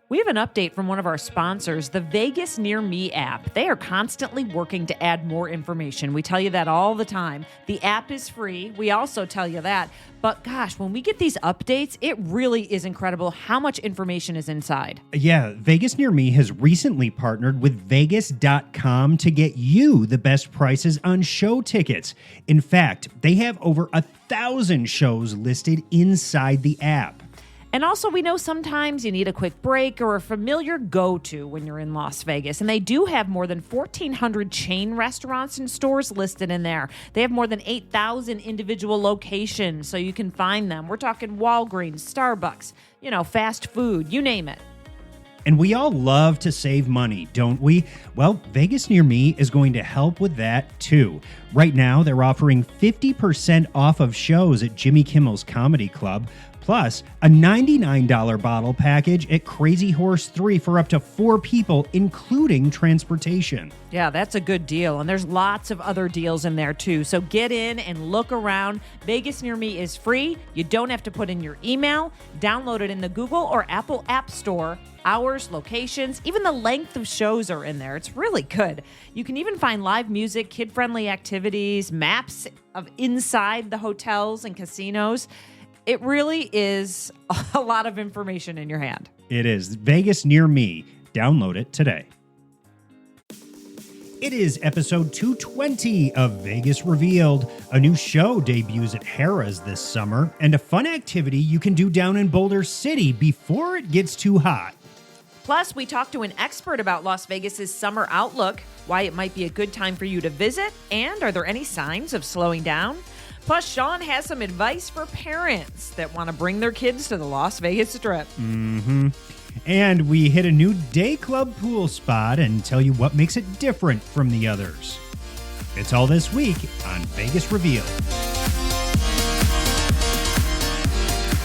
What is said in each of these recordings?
We have an update from one of our sponsors, the VegasNearMe app. They are constantly working to add more information. We tell you that all the time. The app is free. We also tell you that. But gosh, when we get these updates, it really is incredible how much information is inside. Yeah, VegasNearMe has recently partnered with Vegas.com to get you the best prices on show tickets. In fact, they have over 1,000 shows listed inside the app. And also, we know sometimes you need a quick break or a familiar go-to when you're in Las Vegas. And they do have more than 1,400 chain restaurants and stores listed in there. They have more than 8,000 individual locations, so you can find them. We're talking Walgreens, Starbucks, fast food, you name it. And we all love to save money, don't we? Well, Vegas Near Me is going to help with that too. Right now, they're offering 50% off of shows at Jimmy Kimmel's Comedy Club, plus a $99 bottle package at Crazy Horse 3 for up to 4 people, including transportation. Yeah, that's a good deal. And there's lots of other deals in there too. So get in and look around. Vegas Near Me is free. You don't have to put in your email. Download it in the Google or Apple App Store. Hours, locations, even the length of shows are in there. It's really good. You can even find live music, kid-friendly activities, maps of inside the hotels and casinos. It really is a lot of information in your hand. It is. Vegas Near Me. Download it today. It is episode 220 of Vegas Revealed. A new show debuts at Harrah's this summer, and a fun activity you can do down in Boulder City before it gets too hot. Plus, we talked to an expert about Las Vegas's summer outlook, why it might be a good time for you to visit, and are there any signs of slowing down? Plus, Sean has some advice for parents that want to bring their kids to the Las Vegas Strip. And we hit a new day club pool spot and tell you what makes it different from the others. It's all this week on Vegas Revealed.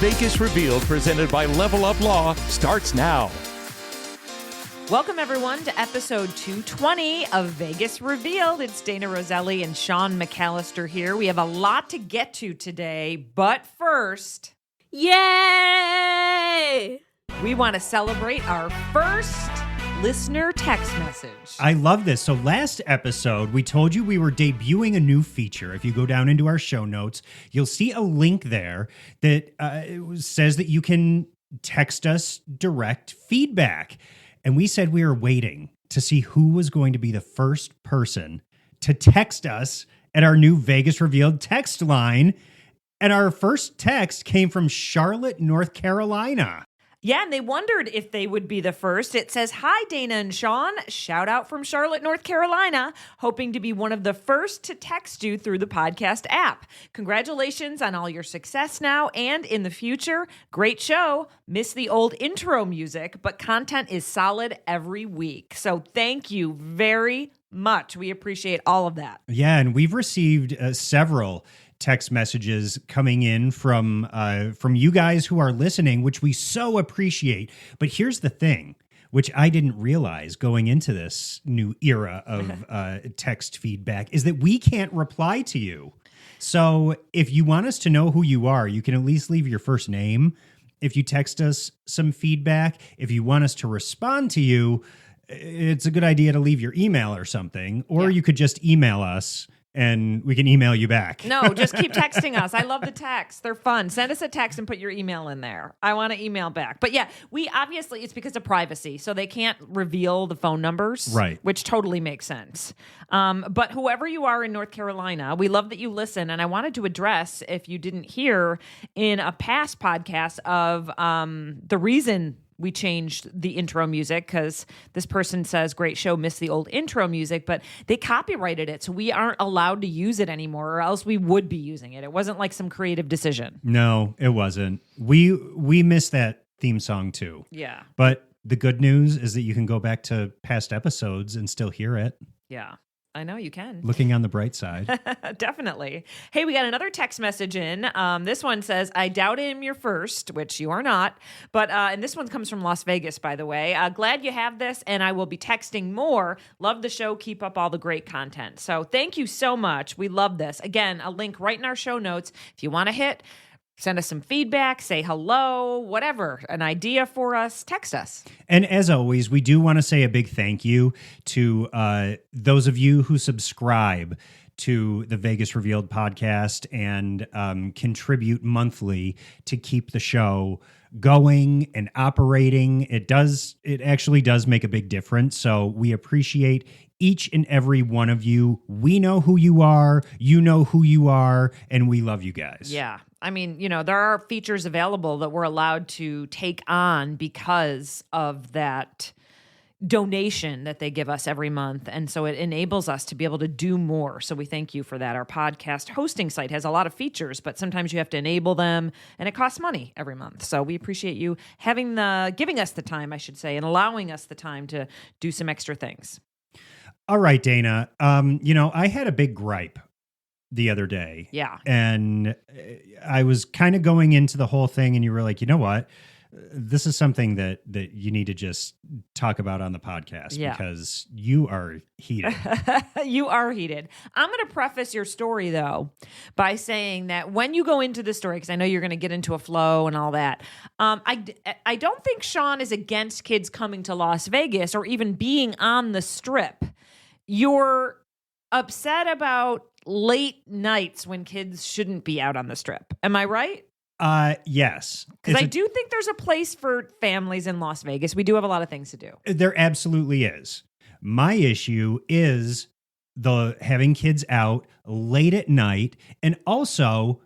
Vegas Revealed, presented by Level Up Law, starts now. Welcome, everyone, to episode 220 of Vegas Revealed. It's Dana Roselli and Sean McAllister here. We have a lot to get to today, but first, yay! We want to celebrate our first listener text message. I love this. So last episode, we told you we were debuting a new feature. If you go down into our show notes, you'll see a link there that says that you can text us direct feedback. And we said we were waiting to see who was going to be the first person to text us at our new Vegas Revealed text line. And our first text came from Charlotte, North Carolina. Yeah, and they wondered if they would be the first. It says, "Hi, Dana and Sean. Shout out from Charlotte, North Carolina. Hoping to be one of the first to text you through the podcast app. Congratulations on all your success now and in the future. Great show. Miss the old intro music, but content is solid every week." So thank you very much. We appreciate all of that. Yeah, and we've received several text messages coming in from you guys who are listening, which we so appreciate. But here's the thing, which I didn't realize going into this new era of text feedback, is that we can't reply to you. So if you want us to know who you are, you can at least leave your first name. If you text us some feedback, if you want us to respond to you, it's a good idea to leave your email or something, or you could just email us and we can email you back. No, just keep texting us. I love the texts. They're fun. Send us a text and put your email in there. I want to email back. But yeah, we obviously, it's because of privacy. So they can't reveal the phone numbers. Right. Which totally makes sense. But whoever you are in North Carolina, we love that you listen. And I wanted to address, if you didn't hear in a past podcast, of the reason we changed the intro music, because this person says, "Great show, miss the old intro music," but they copyrighted it, so we aren't allowed to use it anymore, or else we would be using it. It wasn't like some creative decision. No, it wasn't. We missed that theme song too. Yeah. But the good news is that you can go back to past episodes and still hear it. Yeah. I know you can. Looking on the bright side. Definitely. Hey, we got another text message in. This one says, "I doubt I'm your first," which you are not. But and this one comes from Las Vegas, by the way. "Glad you have this, and I will be texting more. Love the show. Keep up all the great content." So thank you so much. We love this. Again, a link right in our show notes. If you want to hit Send us some feedback, say hello, whatever, an idea for us, text us. And as always, we do want to say a big thank you to those of you who subscribe to the Vegas Revealed podcast and contribute monthly to keep the show going and operating. It actually does make a big difference. So we appreciate each and every one of you. We know who you are, you know who you are, and we love you guys. Yeah. I mean, there are features available that we're allowed to take on because of that donation that they give us every month. And so it enables us to be able to do more. So we thank you for that. Our podcast hosting site has a lot of features, but sometimes you have to enable them and it costs money every month. So we appreciate you giving us the time, I should say, and allowing us the time to do some extra things. All right, Dana. I had a big gripe the other day. Yeah. And I was kind of going into the whole thing and you were like, you know what? This is something that you need to just talk about on the podcast because you are heated. You are heated. I'm going to preface your story, though, by saying that when you go into the story, because I know you're going to get into a flow and all that, I don't think Sean is against kids coming to Las Vegas or even being on the Strip. You're upset about late nights when kids shouldn't be out on the Strip. Am I right? Yes. Because I do think there's a place for families in Las Vegas. We do have a lot of things to do. There absolutely is. My issue is the having kids out late at night and also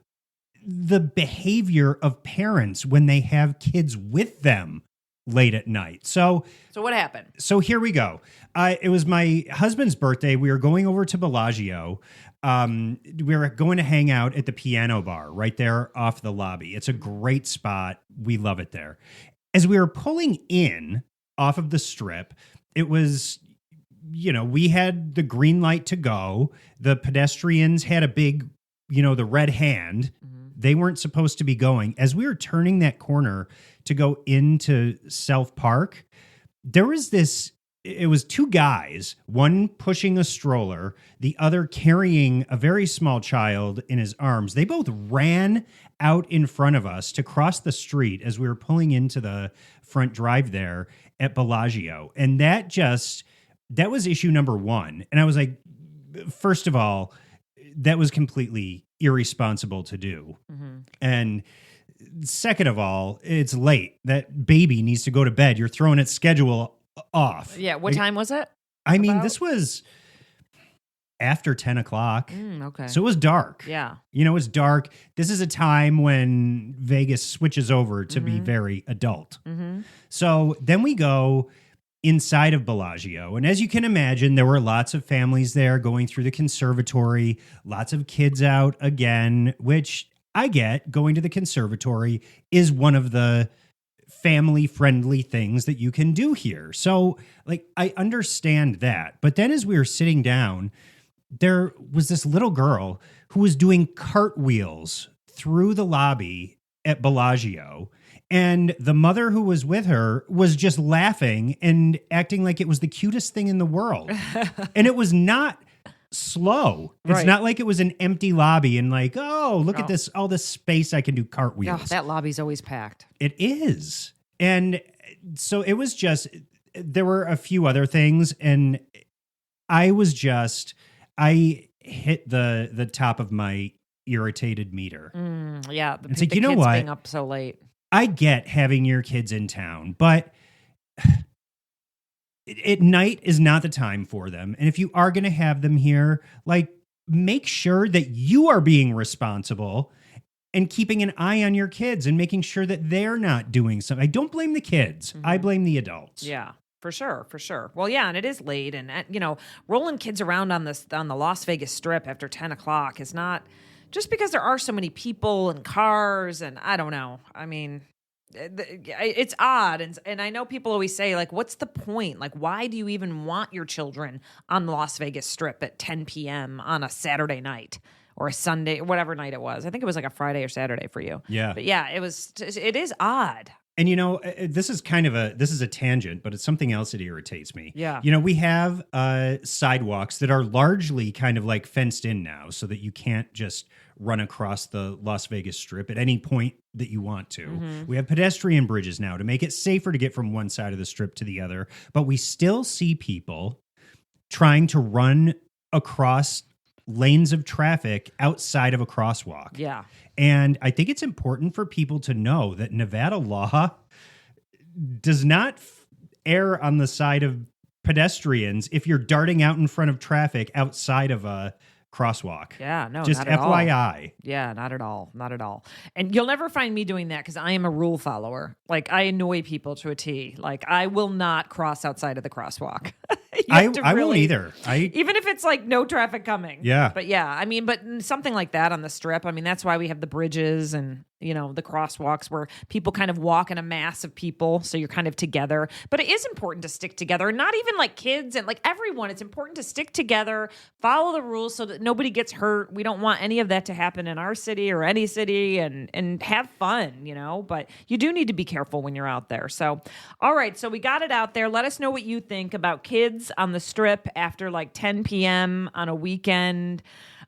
the behavior of parents when they have kids with them late at night. So what happened? So here we go. It was my husband's birthday. We were going over to Bellagio. We were going to hang out at the piano bar right there off the lobby. It's a great spot. We love it there. As we were pulling in off of the Strip, it was, we had the green light to go. The pedestrians had a big, the red hand. Mm-hmm. They weren't supposed to be going. As we were turning that corner to go into South Park, there was it was two guys, one pushing a stroller, the other carrying a very small child in his arms. They both ran out in front of us to cross the street as we were pulling into the front drive there at Bellagio. And that was issue number one. And I was like, first of all, that was completely irresponsible to do. Mm-hmm. And second of all, it's late. That baby needs to go to bed. You're throwing its schedule off. Yeah. What time was it? I mean, this was after 10 o'clock. Okay. So it was dark. Yeah. It's dark. This is a time when Vegas switches over to be very adult. Mm-hmm. So then we go inside of Bellagio. And as you can imagine, there were lots of families there going through the conservatory, lots of kids out again, which I get. Going to the conservatory is one of the family-friendly things that you can do here. So, I understand that. But then as we were sitting down, there was this little girl who was doing cartwheels through the lobby at Bellagio. And the mother who was with her was just laughing and acting like it was the cutest thing in the world. And it was not slow. It's right. Not like it was an empty lobby and look at this, all this space I can do cartwheels. Oh, that lobby's always packed. It is. And so it was there were a few other things and I hit the top of my irritated meter. Yeah. It's like, you know what? Being up so late. I get having your kids in town, but at night is not the time for them. And if you are going to have them here, make sure that you are being responsible and keeping an eye on your kids and making sure that they're not doing something. I don't blame the kids. Mm-hmm. I blame the adults. Yeah. For sure. Well, yeah, and it is late, and rolling kids around on the Las Vegas Strip after 10 o'clock is not just because there are so many people and cars, and I don't know. I mean, it's odd, and I know people always say, what's the point? Why do you even want your children on the Las Vegas Strip at 10 p.m. on a Saturday night or a Sunday, whatever night it was? I think it was a Friday or Saturday for you. Yeah, but yeah, it is odd. And this is a tangent, but it's something else that irritates me. Yeah. We have sidewalks that are largely kind of fenced in now so that you can't just run across the Las Vegas Strip at any point that you want to. We have pedestrian bridges now to make it safer to get from one side of the Strip to the other, but we still see people trying to run across lanes of traffic outside of a crosswalk. Yeah. And I think it's important for people to know that Nevada law does not err on the side of pedestrians if you're darting out in front of traffic outside of a crosswalk. Yeah, no, just not at FYI. all. Yeah, not at all. Not at all. And you'll never find me doing that because I am a rule follower. Like, I annoy people to a T. Like, I will not cross outside of the crosswalk. I won't either. Even if it's like no traffic coming. Yeah. But yeah, I mean, but something like that on the Strip. I mean, that's why we have the bridges and, the crosswalks where people kind of walk in a mass of people. So you're kind of together. But it is important to stick together. Not even like kids and like everyone. It's important to stick together, follow the rules so that nobody gets hurt. We don't want any of that to happen in our city or any city and have fun, But you do need to be careful when you're out there. So, all right. So we got it out there. Let us know what you think about kids on the Strip after like 10 p.m. on a weekend.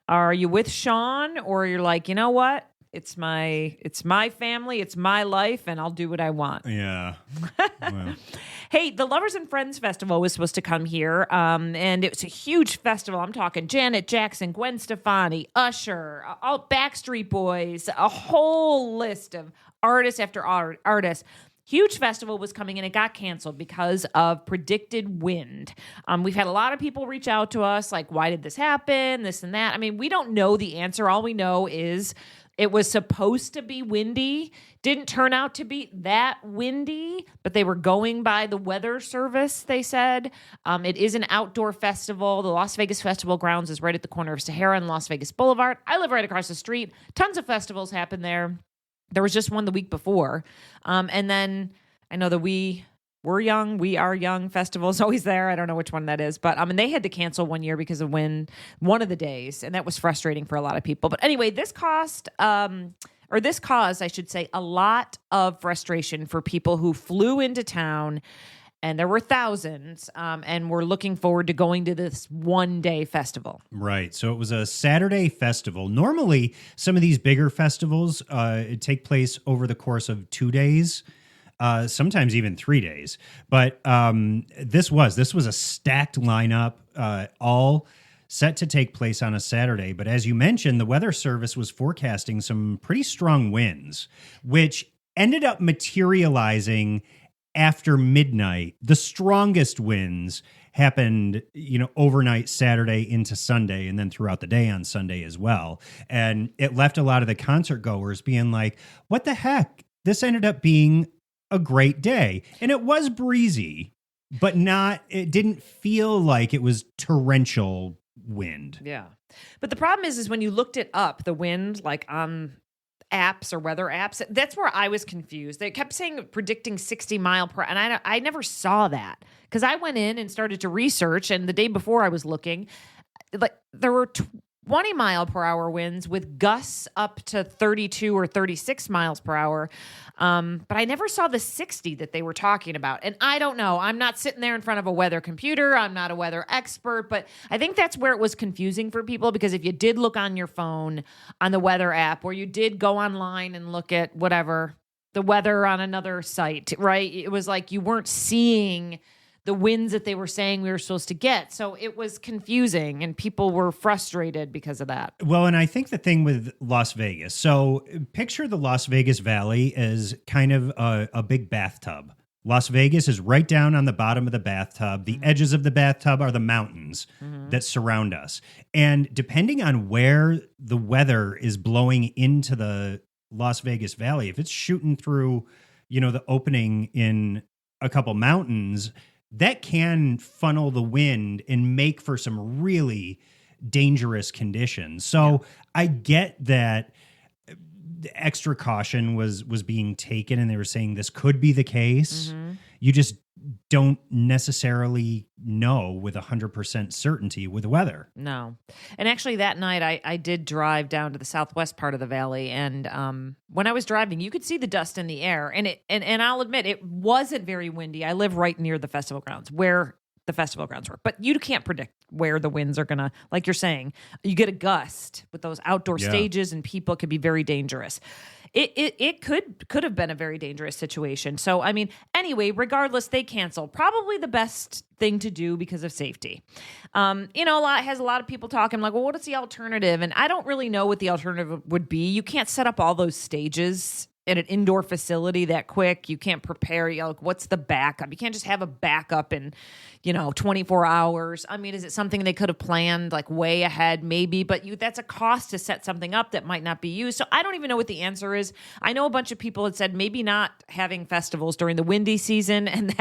Are you with Sean or you're like, you know what? It's my family, it's my life, and I'll do what I want. Yeah. Well. Hey, the Lovers and Friends Festival was supposed to come here, and it was a huge festival. I'm talking Janet Jackson, Gwen Stefani, Usher, all Backstreet Boys, a whole list of artists after artists. Huge festival was coming and it got canceled because of predicted wind. We've had a lot of people reach out to us like, why did this happen? This and that. I mean, we don't know the answer. All we know is it was supposed to be windy. Didn't turn out to be that windy, but they were going by the weather service, they said. It is an outdoor festival. The Las Vegas Festival Grounds is right at the corner of Sahara and Las Vegas Boulevard. I live right across the street. Tons of festivals happen there. There was just one the week before. And then I know the We Are Young festival is always there. I don't know which one that is. But and they had to cancel one year because of wind one of the days. And that was frustrating for a lot of people. But anyway, this caused, I should say, a lot of frustration for people who flew into town. And there were thousands, and we're looking forward to going to this one-day festival. Right. So it was a Saturday festival. Normally, some of these bigger festivals take place over the course of 2 days, sometimes even 3 days. But this was a stacked lineup, all set to take place on a Saturday. But as you mentioned, the Weather Service was forecasting some pretty strong winds, which ended up materializing after midnight. The strongest winds happened, overnight Saturday into Sunday and then throughout the day on Sunday as well. And it left a lot of the concert goers being like, what the heck? This ended up being a great day. And it was breezy, but it didn't feel like it was torrential wind. Yeah. But the problem is when you looked it up, the wind, like on apps or weather apps, that's where I was confused. They kept saying predicting 60 mile per, and I never saw that because I went in and started to research, and the day before I was looking, like there were 20 mile per hour winds with gusts up to 32 or 36 miles per hour. But I never saw the 60 that they were talking about. And I don't know. I'm not sitting there in front of a weather computer. I'm not a weather expert. But I think that's where it was confusing for people, because if you did look on your phone on the weather app, or you did go online and look at whatever, the weather on another site, right? It was like you weren't seeing the winds that they were saying we were supposed to get. So it was confusing and people were frustrated because of that. Well, and I think the thing with Las Vegas, so picture the Las Vegas Valley as kind of a big bathtub. Las Vegas is right down on the bottom of the bathtub. The edges of the bathtub are the mountains that surround us. And depending on where the weather is blowing into the Las Vegas Valley, if it's shooting through, the opening in a couple mountains, that can funnel the wind and make for some really dangerous conditions. So I get that extra caution was being taken, and they were saying this could be the case. You just don't necessarily know with 100% certainty with the weather. No. And actually that night I did drive down to the southwest part of the valley, and when I was driving, you could see the dust in the air, and I'll admit it wasn't very windy. I live right near the festival grounds where the festival grounds were. But you can't predict where the winds are going to, like you're saying, you get a gust with those outdoor stages and people. It could be very dangerous. It could have been a very dangerous situation. So, I mean, anyway, regardless, they canceled. Probably the best thing to do because of safety. A lot of people talking like, well, what is the alternative? And I don't really know what the alternative would be. You can't set up all those stages in an indoor facility that quick. You can't prepare. What's the backup? You can't just have a backup in, 24 hours. I mean, is it something they could have planned like way ahead? Maybe, but that's a cost to set something up that might not be used. So I don't even know what the answer is. I know a bunch of people had said maybe not having festivals during the windy season, and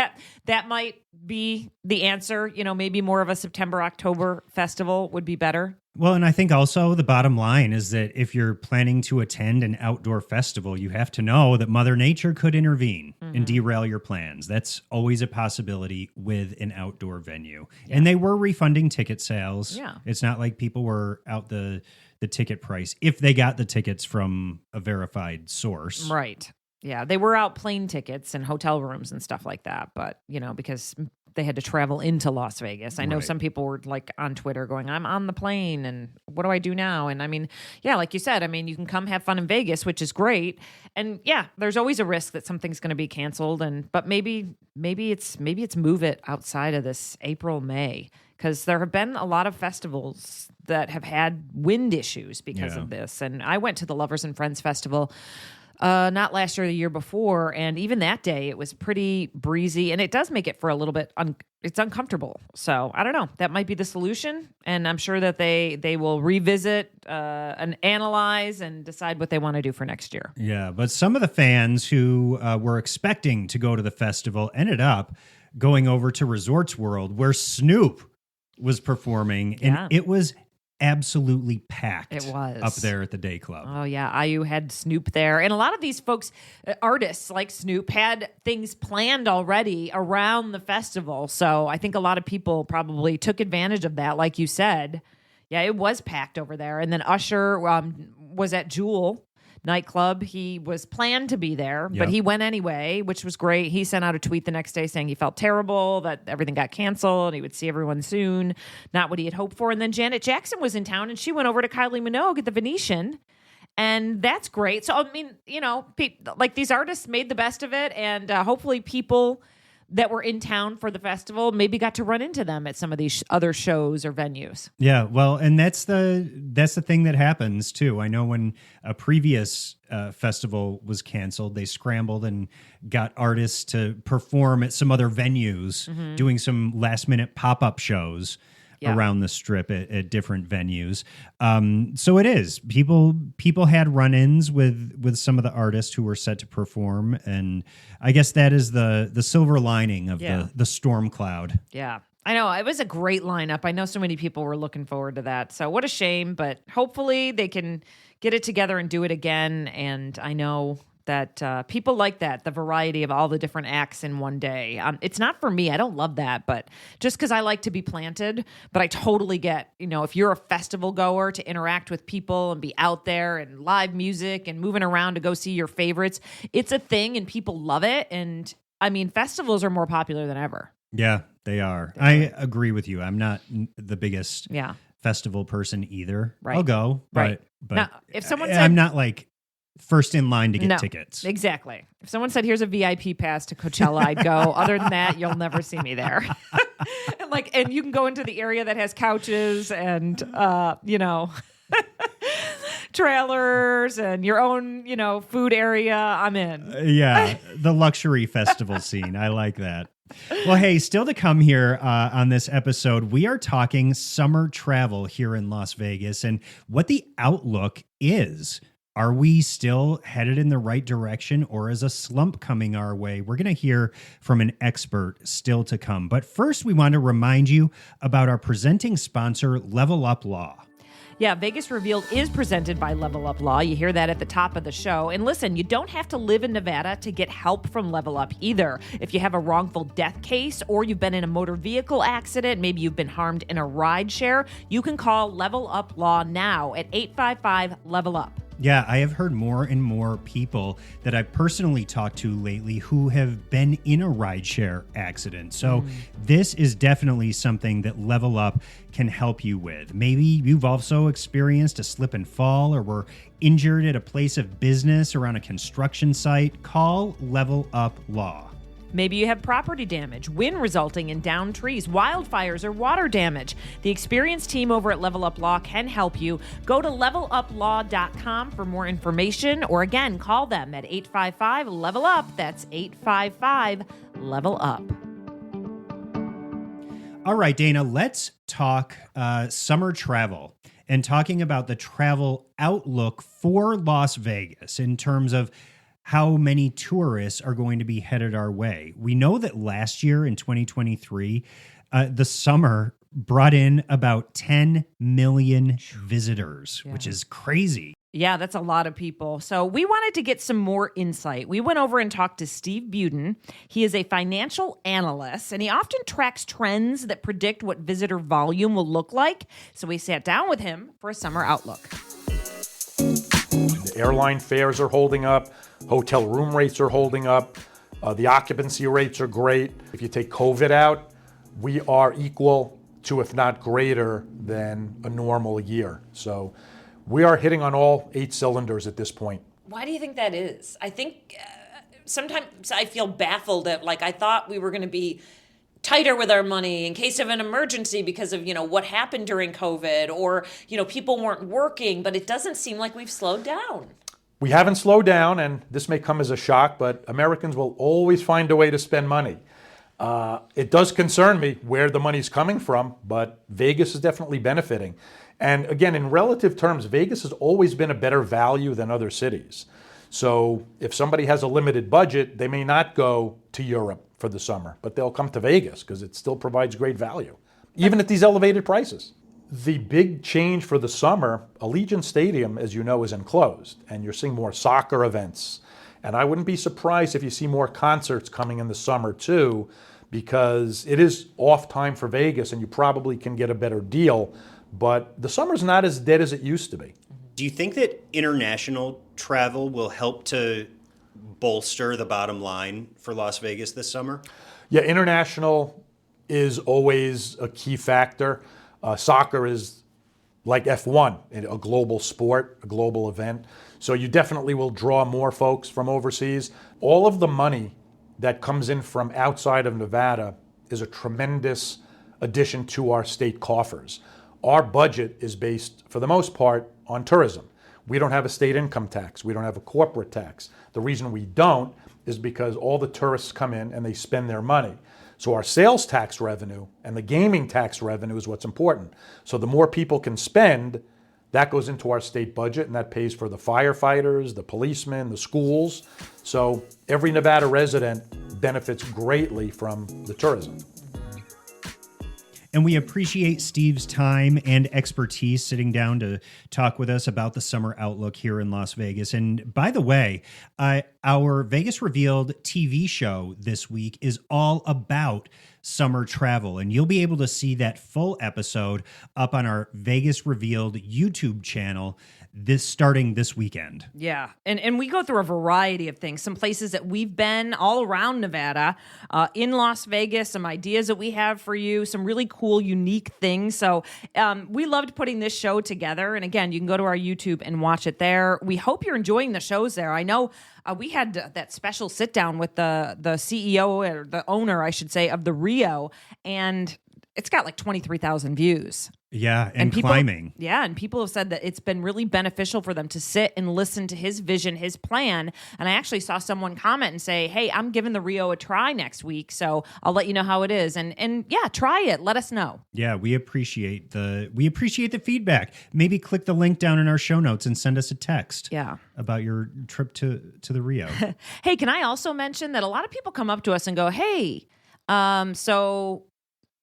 that might be the answer. Maybe more of a September, October festival would be better. Well, and I think also the bottom line is that if you're planning to attend an outdoor festival, you have to know that Mother Nature could intervene and derail your plans. That's always a possibility with an outdoor venue. Yeah. And they were refunding ticket sales. Yeah. It's not like people were out the ticket price if they got the tickets from a verified source. Right. Yeah, they were out plane tickets and hotel rooms and stuff like that. But, because they had to travel into Las Vegas. I know some people were like on Twitter going, I'm on the plane and what do I do now? And I mean, yeah, like you said, I mean, you can come have fun in Vegas, which is great. And yeah, there's always a risk that something's going to be canceled. But maybe it's move it outside of this April, May, because there have been a lot of festivals that have had wind issues because of this. And I went to the Lovers and Friends Festival not last year, the year before. And even that day, it was pretty breezy. And it does make it for a little bit, it's uncomfortable. So I don't know. That might be the solution. And I'm sure that they will revisit and analyze and decide what they want to do for next year. Yeah. But some of the fans who were expecting to go to the festival ended up going over to Resorts World where Snoop was performing. And it was absolutely packed. It was up there at the Day Club. Oh yeah, IU had Snoop there, and a lot of these folks, artists like Snoop, had things planned already around the festival. So I think a lot of people probably took advantage of that, like you said. Yeah, it was packed over there, and then Usher was at Jewel nightclub. He was planned to be there, but he went anyway, which was great. He sent out a tweet the next day saying he felt terrible, that everything got canceled, and he would see everyone soon. Not what he had hoped for. And then Janet Jackson was in town, and she went over to Kylie Minogue at the Venetian, and that's great. So, I mean, like these artists made the best of it, and hopefully people that were in town for the festival maybe got to run into them at some of these other shows or venues. Yeah, well, and that's the thing that happens too. I know when a previous festival was canceled, they scrambled and got artists to perform at some other venues, doing some last minute pop-up shows around the strip at different venues. So it is. People had run-ins with some of the artists who were set to perform, and I guess that is the silver lining of the storm cloud. Yeah. I know. It was a great lineup. I know so many people were looking forward to that. So what a shame, but hopefully they can get it together and do it again. And I know that people like that, the variety of all the different acts in one day. It's not for me. I don't love that, but just because I like to be planted, but I totally get, if you're a festival goer, to interact with people and be out there and live music and moving around to go see your favorites, it's a thing and people love it. And I mean, festivals are more popular than ever. Yeah, they are. I agree with you. I'm not the biggest festival person either. Right. I'll go, but now, if someone said, I'm not like first in line to get tickets. Exactly. If someone said, here's a VIP pass to Coachella, I'd go. Other than that, you'll never see me there. and you can go into the area that has couches and, trailers and your own, food area. I'm in. Yeah. The luxury festival scene. I like that. Well, hey, still to come here on this episode, we are talking summer travel here in Las Vegas and what the outlook is. Are we still headed in the right direction, or is a slump coming our way? We're going to hear from an expert still to come. But first, we want to remind you about our presenting sponsor, Level Up Law. Yeah, Vegas Revealed is presented by Level Up Law. You hear that at the top of the show. And listen, you don't have to live in Nevada to get help from Level Up either. If you have a wrongful death case or you've been in a motor vehicle accident, maybe you've been harmed in a ride share, you can call Level Up Law now at 855-LEVEL-UP. Yeah, I have heard more and more people that I've personally talked to lately who have been in a rideshare accident. So this is definitely something that Level Up can help you with. Maybe you've also experienced a slip and fall or were injured at a place of business or on a construction site. Call Level Up Law. Maybe you have property damage, wind resulting in downed trees, wildfires, or water damage. The experienced team over at Level Up Law can help you. Go to leveluplaw.com for more information, or again, call them at 855-LEVEL-UP. That's 855-LEVEL-UP. All right, Dana, let's talk summer travel and talking about the travel outlook for Las Vegas in terms of how many tourists are going to be headed our way. We know that last year in 2023, the summer brought in about 10 million visitors, which is crazy. Yeah, that's a lot of people. So we wanted to get some more insight. We went over and talked to Steve Budin. He is a financial analyst, and he often tracks trends that predict what visitor volume will look like. So we sat down with him for a summer outlook. The airline fares are holding up. Hotel room rates are holding up. The occupancy rates are great. If you take COVID out, we are equal to, if not greater than, a normal year. So we are hitting on all 8 cylinders at this point. Why do you think that is? I think sometimes I feel baffled at, I thought we were going to be tighter with our money in case of an emergency because of, what happened during COVID, or, people weren't working, but it doesn't seem like we've slowed down. We haven't slowed down, and this may come as a shock, but Americans will always find a way to spend money. It does concern me where the money's coming from, but Vegas is definitely benefiting. And again, in relative terms, Vegas has always been a better value than other cities. So if somebody has a limited budget, they may not go to Europe for the summer, but they'll come to Vegas because it still provides great value, even at these elevated prices. The big change for the summer, Allegiant Stadium, as you know, is enclosed, and you're seeing more soccer events. And I wouldn't be surprised if you see more concerts coming in the summer too, because it is off time for Vegas and you probably can get a better deal, but the summer's not as dead as it used to be. Do you think that international travel will help to bolster the bottom line for Las Vegas this summer? Yeah, international is always a key factor. Soccer is like F1, a global sport, a global event. So you definitely will draw more folks from overseas. All of the money that comes in from outside of Nevada is a tremendous addition to our state coffers. Our budget is based, for the most part, on tourism. We don't have a state income tax. We don't have a corporate tax. The reason we don't is because all the tourists come in and they spend their money. So our sales tax revenue and the gaming tax revenue is what's important. So the more people can spend, that goes into our state budget, and that pays for the firefighters, the policemen, the schools. So every Nevada resident benefits greatly from the tourism. And we appreciate Steve's time and expertise sitting down to talk with us about the summer outlook here in Las Vegas. And by the way, our Vegas Revealed TV show this week is all about summer travel. And you'll be able to see that full episode up on our Vegas Revealed YouTube channel starting this weekend. Yeah. And we go through a variety of things, some places that we've been all around Nevada, in Las Vegas, some ideas that we have for you, some really cool, unique things. So we loved putting this show together. And again, you can go to our YouTube and watch it there. We hope you're enjoying the shows there. I know we had that special sit down with the CEO, or the owner, I should say, of the Rio, and it's got like 23,000 views. Yeah, and people, climbing. Yeah, and people have said that it's been really beneficial for them to sit and listen to his vision, his plan. And I actually saw someone comment and say, hey, I'm giving the Rio a try next week, so I'll let you know how it is. And yeah, try it. Let us know. Yeah, we appreciate the feedback. Maybe click the link down in our show notes and send us a text. Yeah. About your trip to the Rio. Hey, can I also mention that a lot of people come up to us and go, hey, so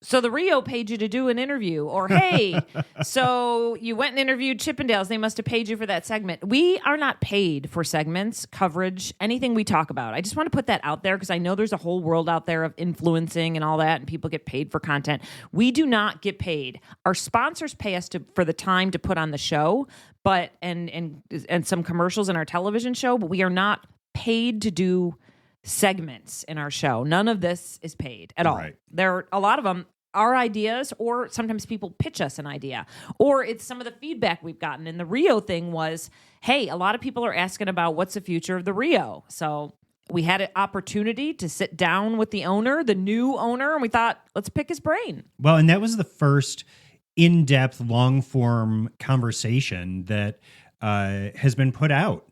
So the Rio paid you to do an interview, or hey, so you went and interviewed Chippendales. They must have paid you for that segment. We are not paid for segments, coverage, anything we talk about. I just want to put that out there because I know there's a whole world out there of influencing and all that, and people get paid for content. We do not get paid. Our sponsors pay us for the time to put on the show, but and some commercials in our television show, but we are not paid to do segments in our show. None of this is paid at all. Right. There are a lot of them are ideas, or sometimes people pitch us an idea, or it's some of the feedback we've gotten. And the Rio thing was, hey, a lot of people are asking about what's the future of the Rio. So we had an opportunity to sit down with the owner, the new owner, and we thought, let's pick his brain. Well, and that was the first in-depth, long-form conversation that has been put out.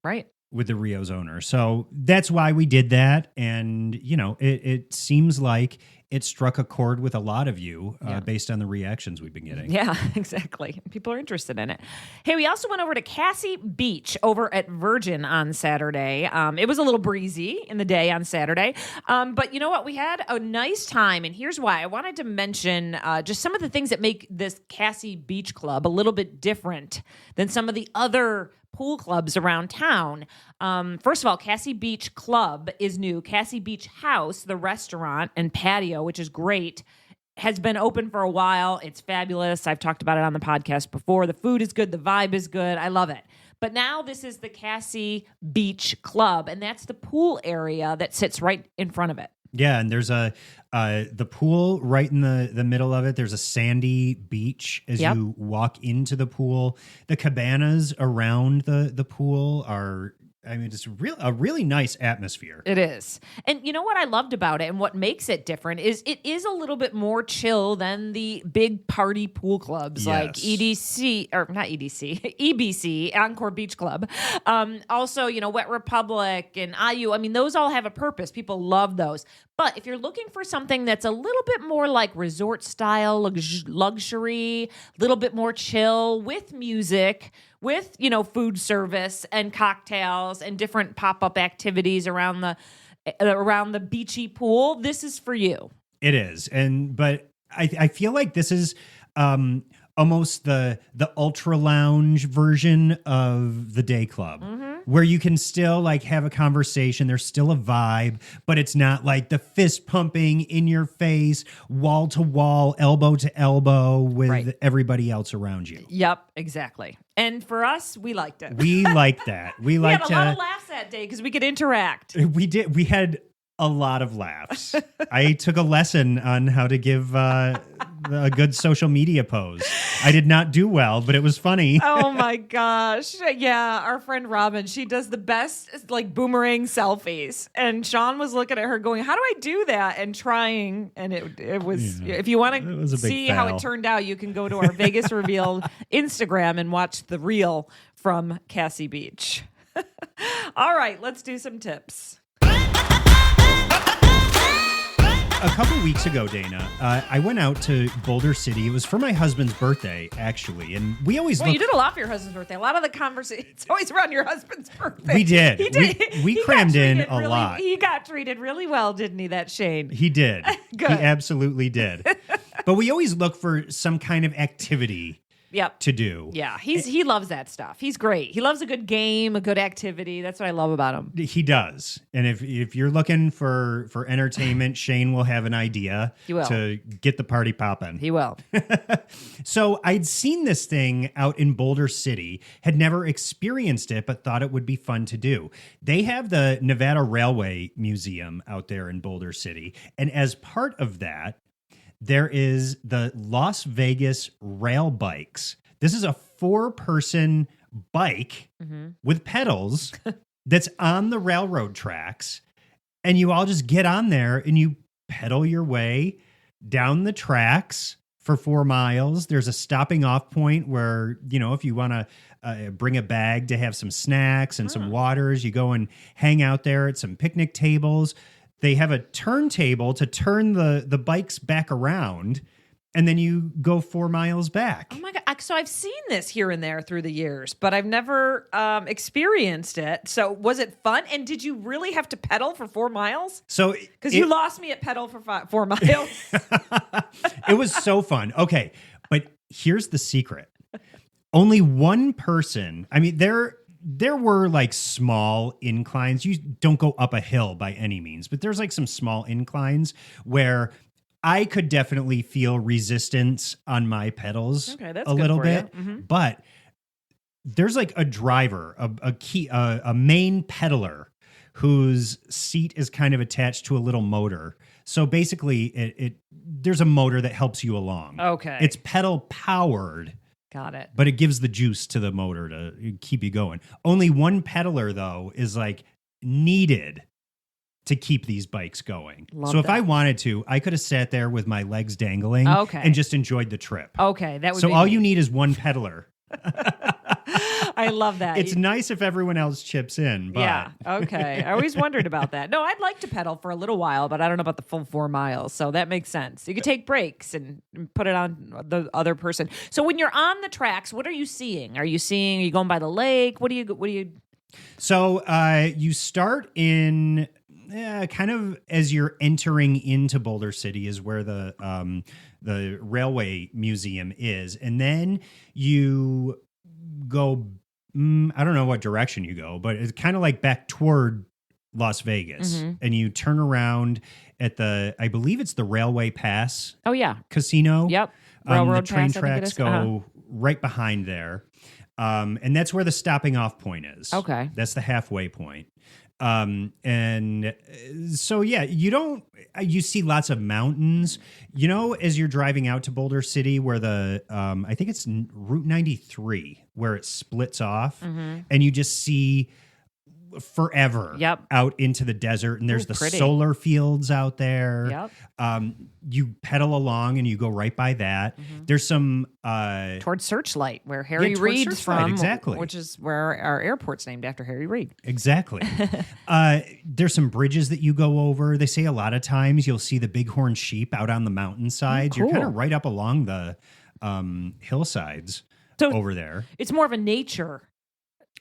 Right. With the Rio's owner. So that's why we did that. And, you know, it seems like it struck a chord with a lot of you based on the reactions we've been getting. Yeah, exactly. People are interested in it. Hey, we also went over to Cassie Beach over at Virgin on Saturday. It was a little breezy in the day on Saturday. But you know what? We had a nice time. And here's why. I wanted to mention just some of the things that make this Cassie Beach Club a little bit different than some of the other pool clubs around town. First of all, Cassie Beach Club is new. Cassie Beach House, the restaurant and patio, which is great, has been open for a while. It's fabulous. I've talked about it on the podcast before. The food is good. The vibe is good. I love it. But now this is the Cassie Beach Club, and that's the pool area that sits right in front of it. Yeah, and there's the pool right in the middle of it. There's a sandy beach as you walk into the pool. The cabanas around the pool are, I mean, it's a really nice atmosphere. It is. And you know what I loved about it and what makes it different is it is a little bit more chill than the big party pool clubs like EDC, or not EDC, EBC, Encore Beach Club. Also, you know, Wet Republic and IU. I mean, those all have a purpose. People love those. But if you're looking for something that's a little bit more like resort style, luxury, a little bit more chill with music, with, you know, food service and cocktails and different pop-up activities around the beachy pool, this is for you. It is. But I feel like this is almost the ultra lounge version of the day club, where you can still like have a conversation. There's still a vibe, but it's not like the fist pumping in your face, wall to wall, elbow to elbow with everybody else around you. Yep, exactly. And for us, we liked it. We liked that. We had a lot of laughs that day because we could interact. We did. We had a lot of laughs. I took a lesson on how to give a good social media pose. I did not do well, but it was funny. Oh my gosh. Yeah, our friend Robin, she does the best like boomerang selfies. And Sean was looking at her going, how do I do that? And trying. And it was, if you want to see how it turned out, you can go to our Vegas Revealed Instagram and watch the reel from Cassie Beach. All right, let's do some tips. A couple weeks ago, Dana, I went out to Boulder City. It was for my husband's birthday, actually. And we always you did a lot for your husband's birthday. A lot of the conversation, it's always around your husband's birthday. We did. We crammed in a lot. He got treated really well, didn't he, that Shane? He did. Good. He absolutely did. But we always look for some kind of activity to do. Yeah, he loves that stuff. He's great. He loves a good game, a good activity. That's what I love about him. He does. And if you're looking for entertainment, Shane will have an idea to get the party popping. He will. So I'd seen this thing out in Boulder City, had never experienced it, but thought it would be fun to do. They have the Nevada Railway Museum out there in Boulder City. And as part of that, there is the Las Vegas Rail Bikes. This is a 4-person bike with pedals that's on the railroad tracks. And you all just get on there and you pedal your way down the tracks for 4 miles. There's a stopping off point where, you know, if you want to bring a bag to have some snacks and some waters, you go and hang out there at some picnic tables. They have a turntable to turn the bikes back around, and then you go 4 miles back. Oh my God. so I've seen this here and there through the years, but I've never experienced it. So was it fun? And did you really have to pedal for 4 miles? So Because you lost me at pedal for 4 miles. it was so fun. Okay, but here's the secret. Only one person, I mean, there were like small inclines. You don't go up a hill by any means, but there's like some small inclines where I could definitely feel resistance on my pedals a little bit. Mm-hmm. But there's like a driver, a main pedaler whose seat is kind of attached to a little motor. So basically there's a motor that helps you along. Okay. It's pedal powered. Got it. But it gives the juice to the motor to keep you going. Only one pedaler, though, is like needed to keep these bikes going. So if I wanted to, I could have sat there with my legs dangling and just enjoyed the trip. Okay, that would so be all neat. you need is one pedaler. I love that. It's nice if everyone else chips in. But. Yeah. Okay. I always wondered about that. No, I'd like to pedal for a little while, but I don't know about the full 4 miles. So that makes sense. You could take breaks and put it on the other person. So when you're on the tracks, what are you seeing? Are you going by the lake? What do you? So you start in kind of as you're entering into Boulder City is where the railway museum is. And then you go, I don't know what direction you go, but it's kind of like back toward Las Vegas. Mm-hmm. And you turn around at I believe it's the Railway Pass. Oh, yeah. Casino. Yep. Railroad the train Pass, tracks go right behind there. And that's where the stopping off point is. Okay. That's the halfway point. And so, yeah, you see lots of mountains, as you're driving out to Boulder City where I think it's Route 93 where it splits off and you just see forever out into the desert. And there's pretty. solar fields out there. Yep. You pedal along and you go right by that. Mm-hmm. There's some towards Searchlight, where Harry Reid's from, exactly, which is where our airport's named after Harry Reid. Exactly. There's some bridges that you go over. They say a lot of times you'll see the bighorn sheep out on the mountainsides. Oh, cool. You're kind of right up along the hillsides over there. It's more of a nature.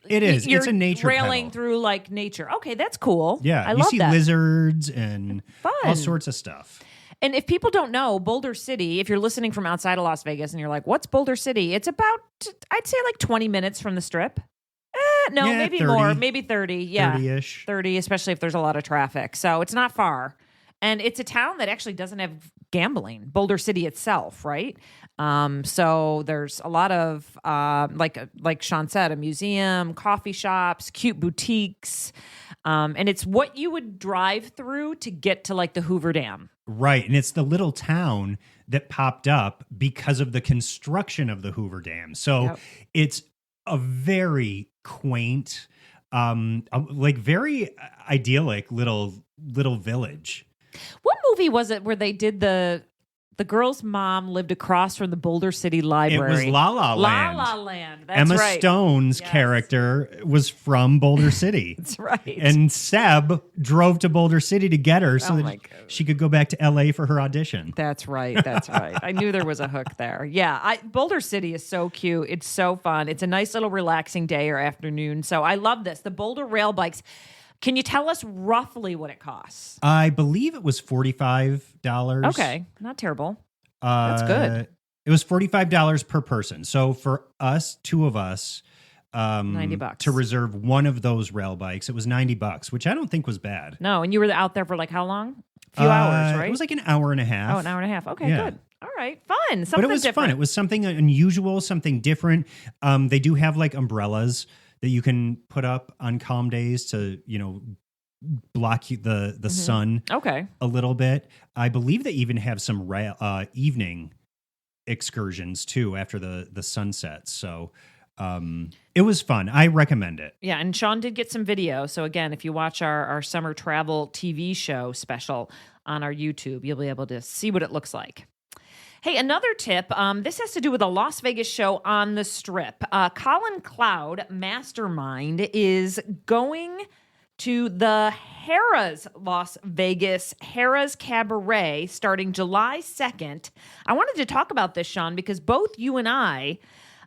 It is. You're it's a nature railing pedal. through like nature. Okay, that's cool. Yeah, I you love see that. lizards and Fun. all sorts of stuff. And if people don't know, Boulder City, if you're listening from outside of Las Vegas and you're like, what's Boulder City? It's about, I'd say like 20 minutes from the Strip. Maybe 30, more, maybe 30. Yeah. 30-ish. 30, especially if there's a lot of traffic. So it's not far. And it's a town that actually doesn't have gambling, Boulder City itself, right? So there's a lot of, like Sean said, a museum, coffee shops, cute boutiques. And it's what you would drive through to get to like the Hoover Dam. Right. And it's the little town that popped up because of the construction of the Hoover Dam. So it's a very quaint, like very idyllic little village. What movie was it where they did the girl's mom lived across from the Boulder City Library? It was La La Land. La La Land. That's Emma right. Stone's character was from Boulder City. That's right. And Seb drove to Boulder City to get her so that she could go back to LA for her audition. That's right. That's right. I knew there was a hook there. Yeah. Boulder City is so cute. It's so fun. It's a nice little relaxing day or afternoon. So I love this. The Boulder Rail Bikes. Can you tell us roughly what it costs? I believe it was $45. Okay, not terrible. That's good. It was $45 per person. So for us, two of us, $90 to reserve one of those rail bikes, it was $90, which I don't think was bad. No, and you were out there for like how long? A few hours, right? It was like an hour and a half. Oh, an hour and a half. Okay, good. All right, fun. Something but it was different. fun. It was something unusual, something different. They do have like umbrellas that you can put up on calm days to, block the sun a little bit. I believe they even have some evening excursions too after the sun sets. So it was fun. I recommend it. Yeah, and Sean did get some video. So again, if you watch our summer travel TV show special on our YouTube, you'll be able to see what it looks like. Hey, another tip. This has to do with a Las Vegas show on the Strip. Colin Cloud, Mastermind, is going to the Harrah's Las Vegas Harrah's Cabaret starting July 2nd. I wanted to talk about this, Sean, because both you and I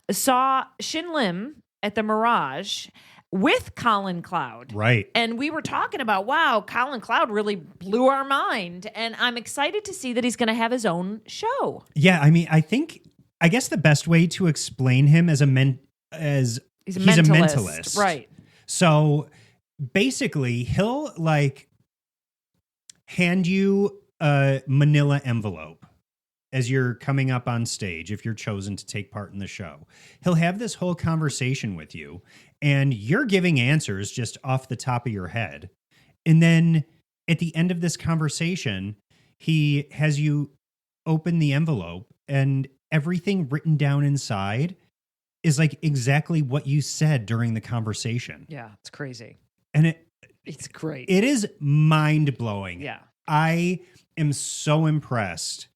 saw Shin Lim at the Mirage with Colin Cloud. Right. And we were talking about, wow, Colin Cloud really blew our mind. And I'm excited to see that he's going to have his own show. Yeah, I mean, I guess the best way to explain him as he's a mentalist. Right. So basically, he'll like hand you a manila envelope as you're coming up on stage if you're chosen to take part in the show. He'll have this whole conversation with you, and you're giving answers just off the top of your head. And then at the end of this conversation, he has you open the envelope, and everything written down inside is like exactly what you said during the conversation. Yeah, it's crazy. And It's great. it is mind-blowing. Yeah. I am so impressed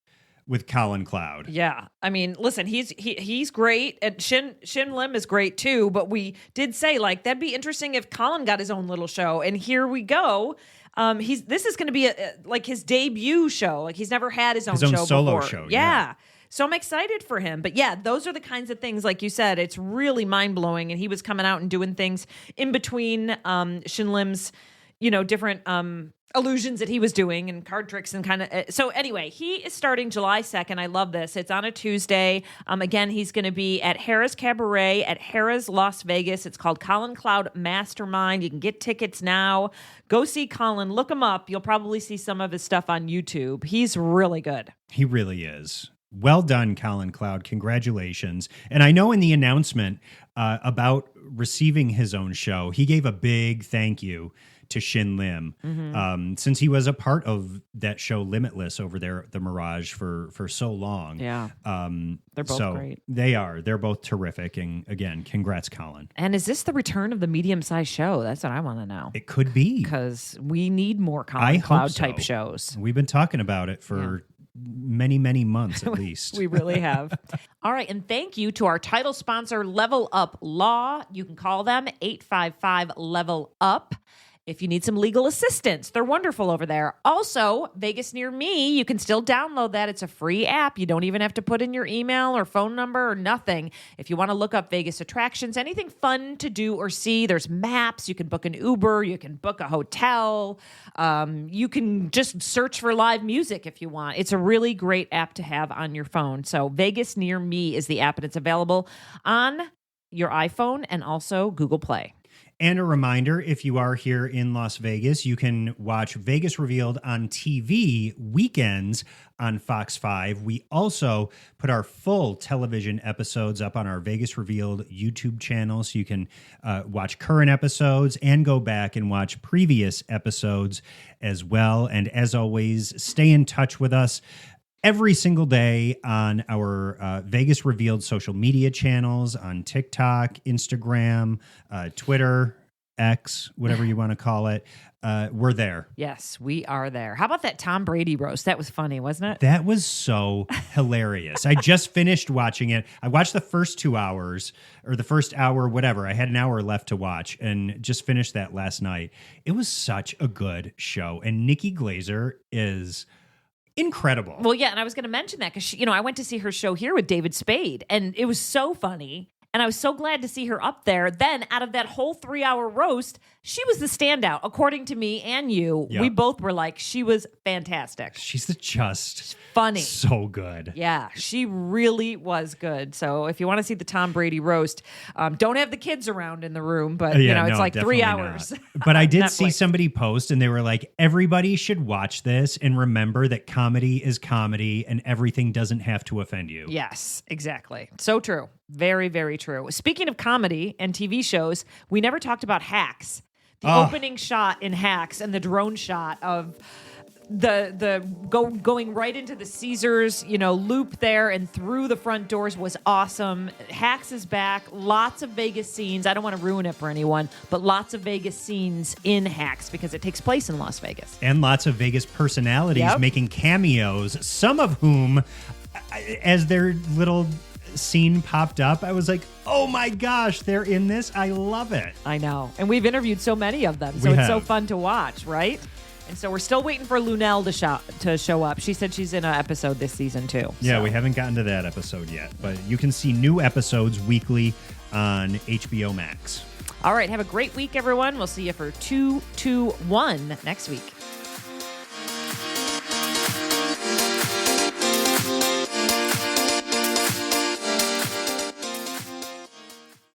with Colin Cloud. Yeah. I mean, listen, he's great, and Shin Lim is great too, but we did say, like, that'd be interesting if Colin got his own little show, and here we go. This is going to be like his debut show. Like, he's never had his own show solo before. show. Yeah. So I'm excited for him. But yeah, those are the kinds of things, like you said, it's really mind-blowing. And he was coming out and doing things in between Shin Lim's, different illusions that he was doing and card tricks and kind of. So anyway, he is starting July 2nd. I love this. It's on a Tuesday. Again, he's going to be at Harrah's Cabaret at Harrah's Las Vegas. It's called Colin Cloud Mastermind. You can get tickets now. Go see Colin. Look him up. You'll probably see some of his stuff on YouTube. He's really good. He really is. Well done, Colin Cloud. Congratulations. And I know in the announcement about receiving his own show, he gave a big thank you to Shin Lim, since he was a part of that show Limitless over there at the Mirage for so long. Yeah. They're both great. They are. They're both terrific. And again, congrats, Colin. And is this the return of the medium-sized show? That's what I want to know. It could be. Because we need more Colin Cloud type so. shows. We've been talking about it for many, many months at least. We really have. All right. And thank you to our title sponsor, Level Up Law. You can call them 855-LEVEL-UP. If you need some legal assistance, they're wonderful over there. Also, VegasNearMe, you can still download that. It's a free app. You don't even have to put in your email or phone number or nothing. If you want to look up Vegas attractions, anything fun to do or see, there's maps. You can book an Uber. You can book a hotel. You can just search for live music if you want. It's a really great app to have on your phone. So VegasNearMe is the app, and it's available on your iPhone and also Google Play. And a reminder, if you are here in Las Vegas, you can watch Vegas Revealed on TV weekends on Fox 5. We also put our full television episodes up on our Vegas Revealed YouTube channel, so you can watch current episodes and go back and watch previous episodes as well. And as always, stay in touch with us every single day on our Vegas Revealed social media channels on TikTok, Instagram, Twitter, X, whatever you want to call it. We're there. Yes, we are there. How about that Tom Brady roast? That was funny, wasn't it? That was so hilarious. I just finished watching it. I watched the first 2 hours or the first hour, whatever. I had an hour left to watch and just finished that last night. It was such a good show. And Nikki Glaser is incredible. Well, yeah, and I was going to mention that because, I went to see her show here with David Spade, and it was so funny. And I was so glad to see her up there. Then, out of that whole 3-hour roast, she was the standout, according to me and you. Yep. We both were like, she was fantastic. She's just funny. So good. Yeah, she really was good. So if you want to see the Tom Brady roast, don't have the kids around in the room, but it's like 3 hours. But I did see somebody post and they were like, everybody should watch this and remember that comedy is comedy and everything doesn't have to offend you. Yes, exactly. So true. Very, very true. Speaking of comedy and TV shows, we never talked about Hacks. The opening shot in Hacks and the drone shot of going right into the Caesars, loop there and through the front doors was awesome. Hacks is back. Lots of Vegas scenes. I don't want to ruin it for anyone, but lots of Vegas scenes in Hacks because it takes place in Las Vegas. And lots of Vegas personalities making cameos, some of whom, as their little scene popped up, I was like, oh my gosh, they're in this. I love it. I know. And we've interviewed so many of them, so it's so fun to watch, right? And so we're still waiting for Lunel to show up. She said she's in an episode this season too. Yeah, so. we haven't gotten to that episode yet, but you can see new episodes weekly on HBO Max. All right, have a great week, everyone. We'll see you for 221 next week.